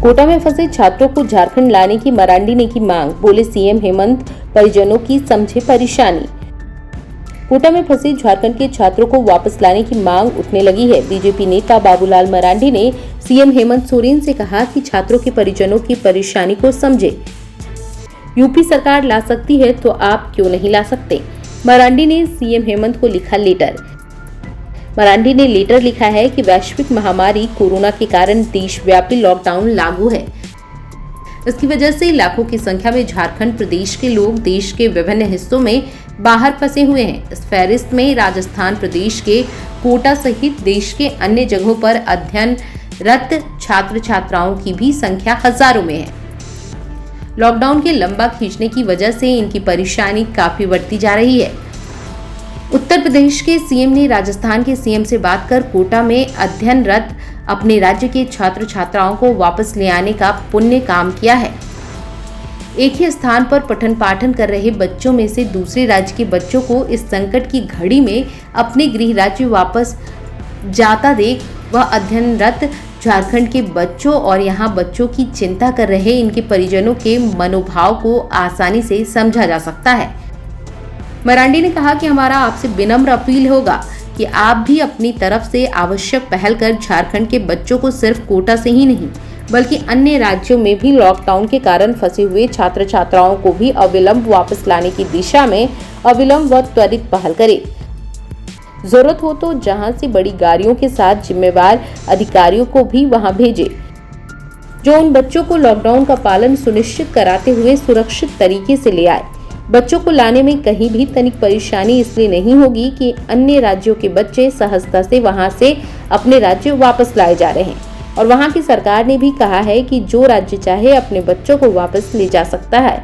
कोटा में फंसे छात्रों को झारखंड लाने की मरांडी ने की मांग, बोले सीएम हेमंत परिजनों की समझे परेशानी। कोटा में फंसे झारखंड के छात्रों को वापस लाने की मांग उठने लगी है। बीजेपी नेता बाबूलाल मरांडी ने सीएम हेमंत सोरेन से कहा कि छात्रों के परिजनों की परेशानी को समझे। यूपी सरकार ला सकती है तो आप क्यों नहीं ला सकते। मरांडी ने सीएम हेमंत को लिखा लेटर। मरांडी ने लेटर लिखा है कि वैश्विक महामारी कोरोना के कारण देशव्यापी लॉकडाउन लागू है। इसकी वजह से लाखों की संख्या में झारखंड प्रदेश के लोग देश के विभिन्न हिस्सों में बाहर फंसे हुए हैं। इस फहरिस्त में राजस्थान प्रदेश के कोटा सहित देश के अन्य जगहों पर अध्ययनरत छात्र छात्राओं की भी संख्या हजारों में है। लॉकडाउन के लंबा खींचने की वजह से इनकी परेशानी काफी बढ़ती जा रही है। उत्तर प्रदेश के सीएम ने राजस्थान के सीएम से बात कर कोटा में अध्ययनरत अपने राज्य के छात्र छात्राओं को वापस ले आने का पुण्य काम किया है। एक ही स्थान पर पठन पाठन कर रहे बच्चों में से दूसरे राज्य के बच्चों को इस संकट की घड़ी में अपने गृह राज्य वापस जाता देख वह अध्ययनरत झारखंड के बच्चों और यहाँ बच्चों की चिंता कर रहे इनके परिजनों के मनोभाव को आसानी से समझा जा सकता है। मरांडी ने कहा कि हमारा आपसे विनम्र अपील होगा कि आप भी अपनी तरफ से आवश्यक पहल कर झारखंड के बच्चों को सिर्फ कोटा से ही नहीं बल्कि अन्य राज्यों में भी लॉकडाउन के कारण फंसे हुए छात्र छात्राओं को भी अविलंब वापस लाने की दिशा में अविलंब व त्वरित पहल करें। जरूरत हो तो जहां से बड़ी गाड़ियों के साथ जिम्मेवार अधिकारियों को भी वहां भेजें, जो उन बच्चों को लॉकडाउन का पालन सुनिश्चित कराते हुए सुरक्षित तरीके से ले आए। बच्चों को लाने में कहीं भी तनिक परेशानी इसलिए नहीं होगी कि अन्य राज्यों के बच्चे सहजता से वहां से अपने राज्य वापस लाए जा रहे हैं और वहां की सरकार ने भी कहा है कि जो राज्य चाहे अपने बच्चों को वापस ले जा सकता है।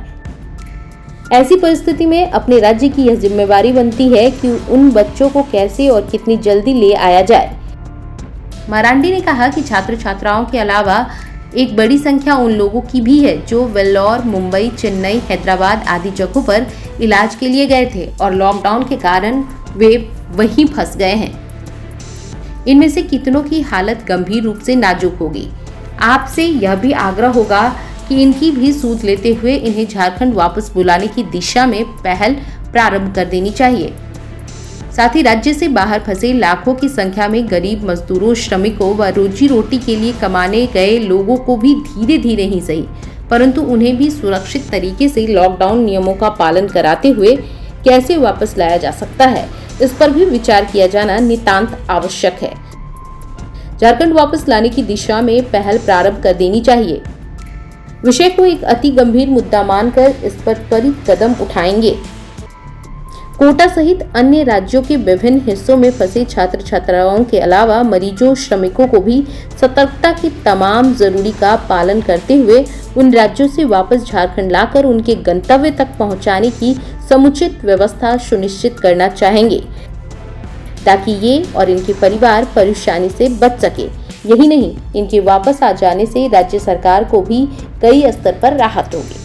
ऐसी परिस्थिति में अपने राज्य की यह जिम्मेवारी बनती है कि उन बच्चों को कैसे और कितनी जल्दी ले आया जाए। मरांडी ने कहा कि छात्र छात्राओं के अलावा एक बड़ी संख्या उन लोगों की भी है जो वेल्लोर, मुंबई, चेन्नई, हैदराबाद आदि जगहों पर इलाज के लिए गए थे और लॉकडाउन के कारण वे वहीं फंस गए हैं। इनमें से कितनों की हालत गंभीर रूप से नाजुक होगी। आपसे यह भी आग्रह होगा कि इनकी भी सूझ लेते हुए इन्हें झारखंड वापस बुलाने की दिशा में पहल प्रारंभ कर देनी चाहिए। साथ ही राज्य से बाहर फंसे लाखों की संख्या में गरीब मजदूरों, श्रमिकों व रोजी रोटी के लिए कमाने गए लोगों को भी धीरे धीरे ही सही परंतु उन्हें भी सुरक्षित तरीके से लॉकडाउन नियमों का पालन कराते हुए कैसे वापस लाया जा सकता है, इस पर भी विचार किया जाना नितांत आवश्यक है। झारखंड वापस लाने की दिशा में पहल प्रारंभ कर देनी चाहिए। विषय को एक अति गंभीर मुद्दा मानकर इस पर त्वरित कदम उठाएंगे। कोटा सहित अन्य राज्यों के विभिन्न हिस्सों में फंसे छात्र छात्राओं के अलावा मरीजों, श्रमिकों को भी सतर्कता की तमाम जरूरी का पालन करते हुए उन राज्यों से वापस झारखंड लाकर उनके गंतव्य तक पहुंचाने की समुचित व्यवस्था सुनिश्चित करना चाहेंगे ताकि ये और इनके परिवार परेशानी से बच सके। यही नहीं, इनके वापस आ जाने से राज्य सरकार को भी कई स्तर पर राहत होगी।